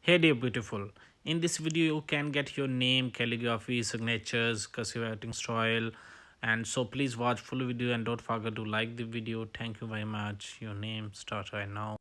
Hey dear beautiful. In this video you can get your name, calligraphy, signatures, cursive writing style, and so please watch full video and don't forget to like the video. Thank you very much. Your name start right now.